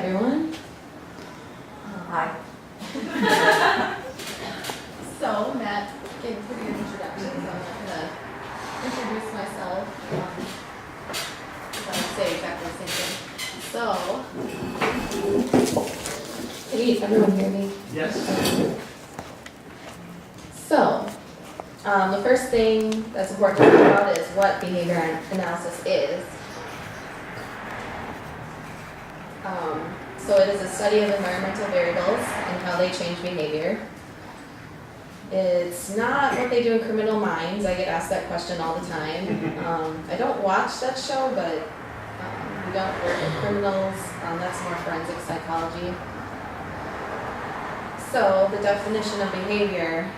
everyone. Hi. So, Matt gave a pretty good introduction, so I'm not going to introduce myself. I would say exactly the same thing. So, can everyone hear me? Yes. So, the first thing that's important to talk about is what behavior analysis is. So it is a study of environmental variables and how they change behavior. It's not what they do in Criminal Minds. I get asked that question all the time. I don't watch that show, but we don't work with criminals. That's more forensic psychology. So the definition of behavior,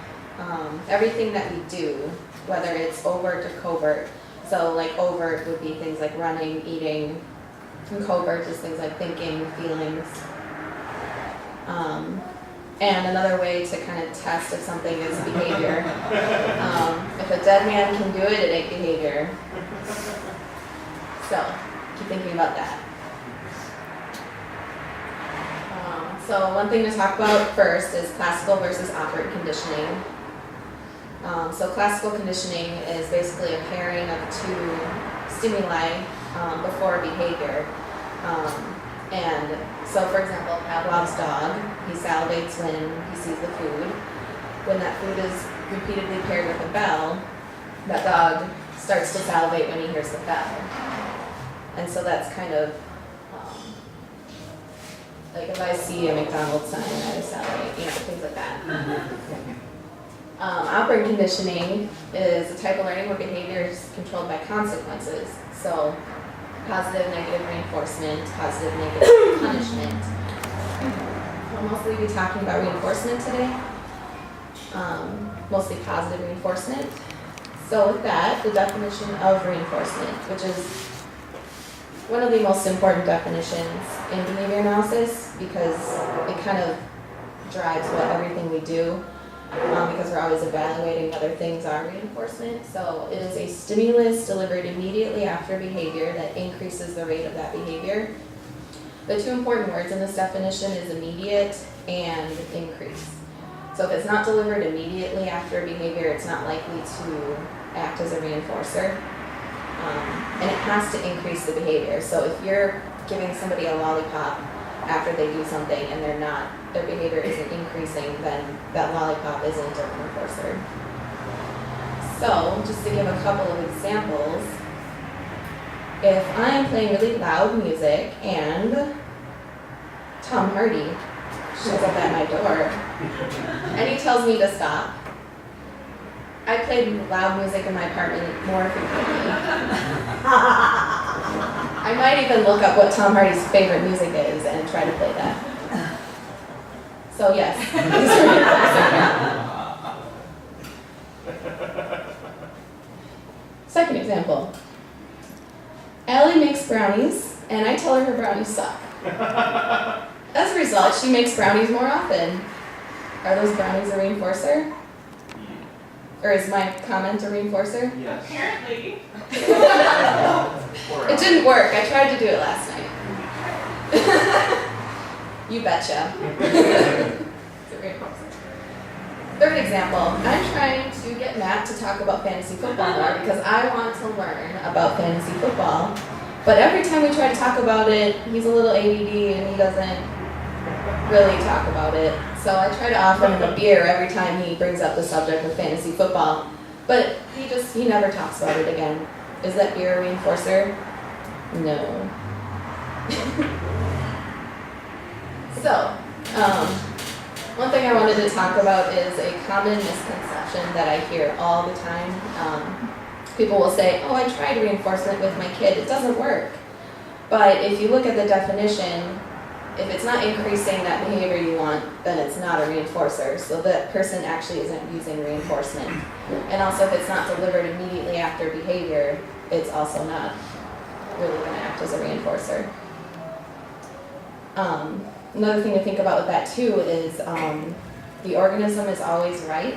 everything that we do, whether it's overt or covert. So like overt would be things like running, eating, and covert is things like thinking, feelings. And another way to kind of test if something is behavior. If a dead man can do it, it ain't behavior. So keep thinking about that. So one thing to talk about first is classical versus operant conditioning. So classical conditioning is basically a pairing of two stimuli before behavior. And so, for example, Pavlov's dog, he salivates when he sees the food. When that food is repeatedly paired with a bell, that dog starts to salivate when he hears the bell. And so that's kind of like if I see a McDonald's sign, I salivate, things like that. Operant conditioning is a type of learning where behavior is controlled by consequences. So positive, negative reinforcement, positive, negative punishment. We'll mostly be talking about reinforcement today. Mostly positive reinforcement. So with that, the definition of reinforcement, which is one of the most important definitions in behavior analysis because it kind of drives everything we do. Because we're always evaluating whether things are reinforcement. So it is a stimulus delivered immediately after behavior that increases the rate of that behavior. The two important words in this definition is immediate and increase. So if it's not delivered immediately after behavior, it's not likely to act as a reinforcer. And it has to increase the behavior. So if you're giving somebody a lollipop after they do something and their behavior isn't increasing, then that lollipop isn't a reinforcer. So, just to give a couple of examples, if I am playing really loud music and Tom Hardy shows up at my door and he tells me to stop, I played loud music in my apartment more frequently. I might even look up what Tom Hardy's favorite music is and try to play that. So yes, Second example. Allie makes brownies, and I tell her brownies suck. As a result, she makes brownies more often. Are those brownies a reinforcer? Or is my comment a reinforcer? Yes. Apparently. It didn't work. I tried to do it last night. You betcha. Third example, I'm trying to get Matt to talk about fantasy football more because I want to learn about fantasy football. But every time we try to talk about it, he's a little ADD and he doesn't really talk about it. So I try to offer him a beer every time he brings up the subject of fantasy football. But he never talks about it again. Is that beer a reinforcer? No. So, one thing I wanted to talk about is a common misconception that I hear all the time. People will say, oh, I tried reinforcement with my kid, it doesn't work. But if you look at the definition, if it's not increasing that behavior you want, then it's not a reinforcer. So that person actually isn't using reinforcement. And also if it's not delivered immediately after behavior, it's also not really going to act as a reinforcer. Another thing to think about with that too is the organism is always right.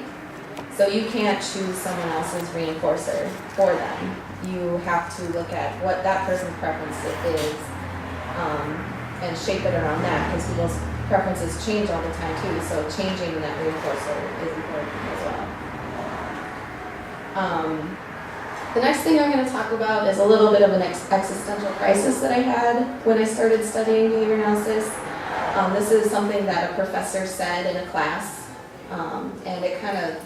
So you can't choose someone else's reinforcer for them. You have to look at what that person's preference is. and shape it around that, because people's preferences change all the time too, so changing that reinforcer is important as well. The next thing I'm going to talk about is a little bit of an existential crisis that I had when I started studying behavior analysis. This is something that a professor said in a class, and it kind of,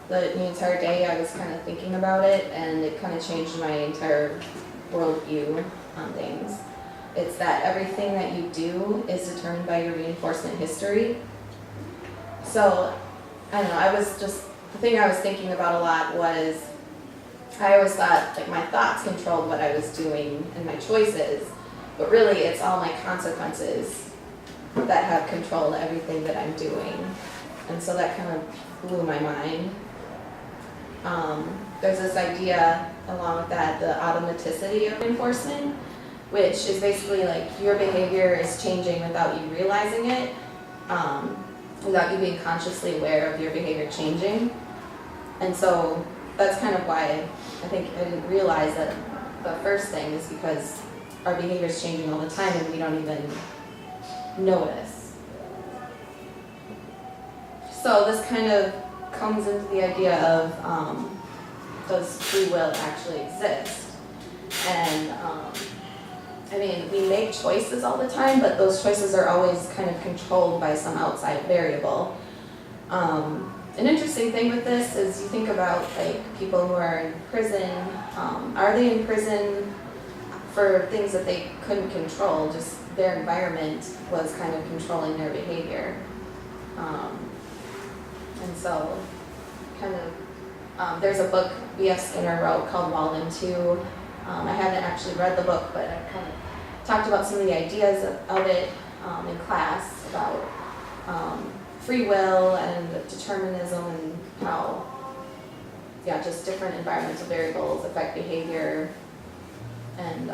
the entire day I was kind of thinking about it, and it kind of changed my entire worldview on things. It's that everything that you do is determined by your reinforcement history. So, I don't know, the thing I was thinking about a lot was, I always thought like my thoughts controlled what I was doing and my choices, but really it's all my consequences that have controlled everything that I'm doing. And so that kind of blew my mind. There's this idea along with that, the automaticity of reinforcement, which is basically like your behavior is changing without you realizing it, without you being consciously aware of your behavior changing. And so that's kind of why I think I didn't realize that the first thing is because our behavior is changing all the time and we don't even notice. So this kind of comes into the idea of does free will actually exist? And I mean, we make choices all the time, but those choices are always kind of controlled by some outside variable. An interesting thing with this is you think about like people who are in prison. Are they in prison for things that they couldn't control? Just their environment was kind of controlling their behavior. And so kind of, there's a book B.F. Skinner wrote called Walden 2. I haven't actually read the book, but I kind of talked about some of the ideas of it in class about free will and determinism and how, just different environmental variables affect behavior. And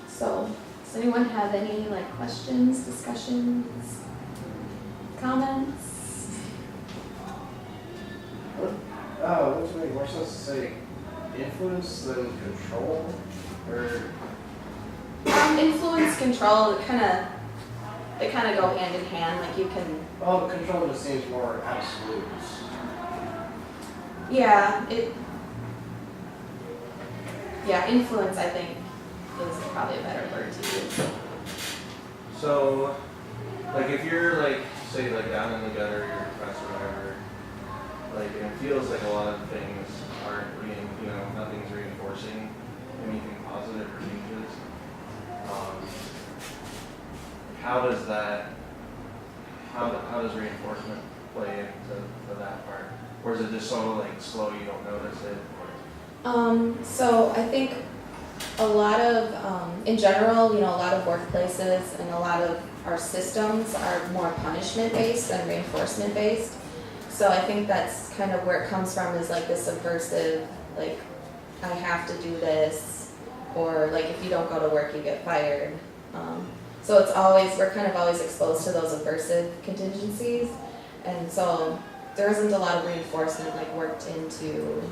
so, does anyone have any questions, discussions, comments? What's it make more sense to say influence than control? Or Influence, control, they kind of go hand in hand. Like you can. well, control just seems more absolute. Yeah, influence I think is probably a better word to use. So, if you're say down in the gutter, you're depressed or whatever, and it feels like a lot of things aren't nothing's reinforcing anything positive or changes. How does reinforcement play into that part? Or is it just so slow you don't notice it? So I think a lot of, in general, a lot of workplaces and a lot of our systems are more punishment-based than reinforcement-based. So I think that's kind of where it comes from, is this subversive, I have to do this, or if you don't go to work, you get fired. So we're kind of always exposed to those aversive contingencies, and so there isn't a lot of reinforcement worked into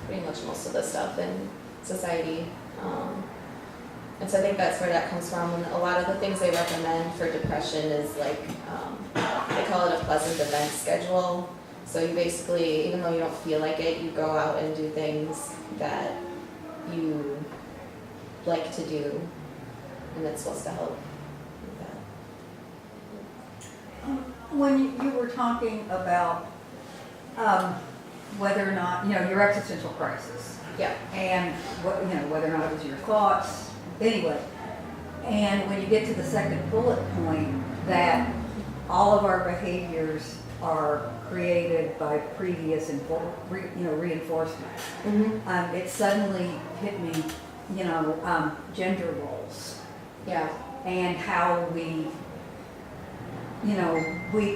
pretty much most of the stuff in society. And so I think that's where that comes from. And a lot of the things they recommend for depression is they call it a pleasant event schedule. So you basically, even though you don't feel like it, you go out and do things that you like to do, and it's supposed to help with that. When you were talking about whether or not, your existential crisis, Yeah. and whether or not it was your thoughts, anyway, and when you get to the second bullet point, that all of our behaviors are created by previous reinforcement. Mm-hmm. It suddenly hit me, gender roles. Yeah. And how we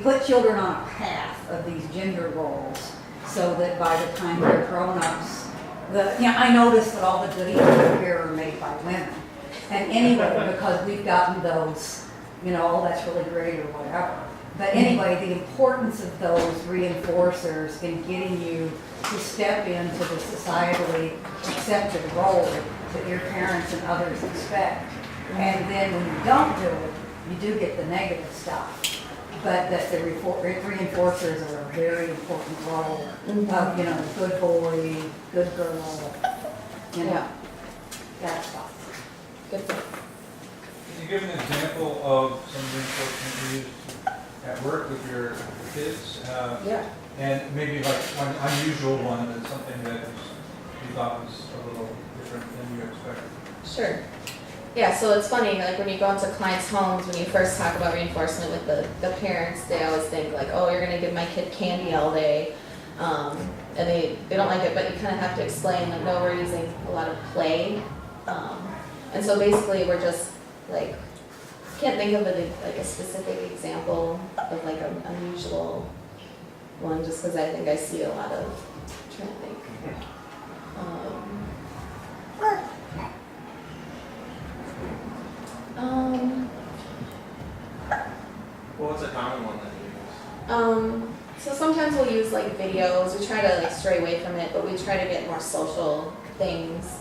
put children on a path of these gender roles so that by the time they're grown-ups, I noticed that all the goodies here are made by women. And anyway, because we've gotten those, oh, that's really great or whatever. But anyway, the importance of those reinforcers in getting you to step into the societally accepted role that your parents and others expect. And then when you don't do it, you do get the negative stuff. But that the reinforcers are a very important role of, you know, good boy, good girl, you know, Yeah. that stuff. Good point. Can you give an example of some reinforcement you used at work with your kids? Yeah. And maybe like one unusual one is something that you thought was a little different than you expected. Sure. Yeah, so it's funny, like when you go into clients' homes, when you first talk about reinforcement with the parents, they always think like, oh, you're gonna give my kid candy all day. And they don't like it, but you kind of have to explain, like, no, we're using a lot of play. And so basically we're just like, can't think of like a specific example of like an unusual one, just because I think I see a lot of, I'm trying to think. Well, what's a common one that you use? So sometimes we'll use like videos. We try to like stray away from it, but we try to get more social things.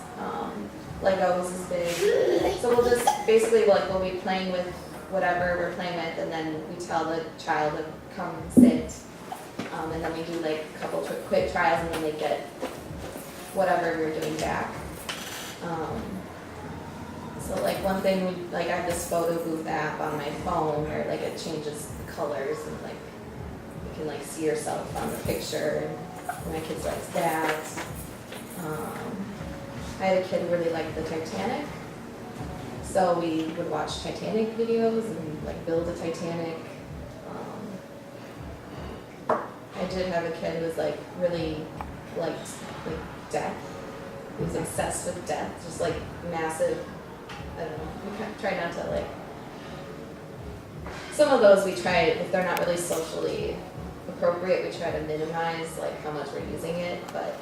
Legos is big. So we'll just basically we'll be playing with whatever we're playing with, and then we tell the child to come sit. And then we do like a couple quick trials, and then they get whatever we're doing back. So like one thing, I have this photo booth app on my phone where like it changes the colors and like you can like see yourself on the picture. And my kids like that. I had a kid who really liked the Titanic, so we would watch Titanic videos and like build a Titanic. I did have a kid who was like really liked like death. He was obsessed with death, just like massive. I don't know. We try not to like. Some of those we try, if they're not really socially appropriate, we try to minimize like how much we're using it. But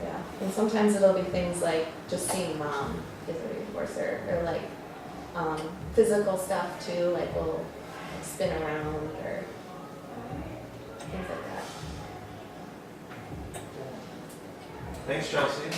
yeah, and sometimes it'll be things like just seeing mom is a reinforcer, or like physical stuff too, like we'll spin around or things like that. Thanks, Chelsey.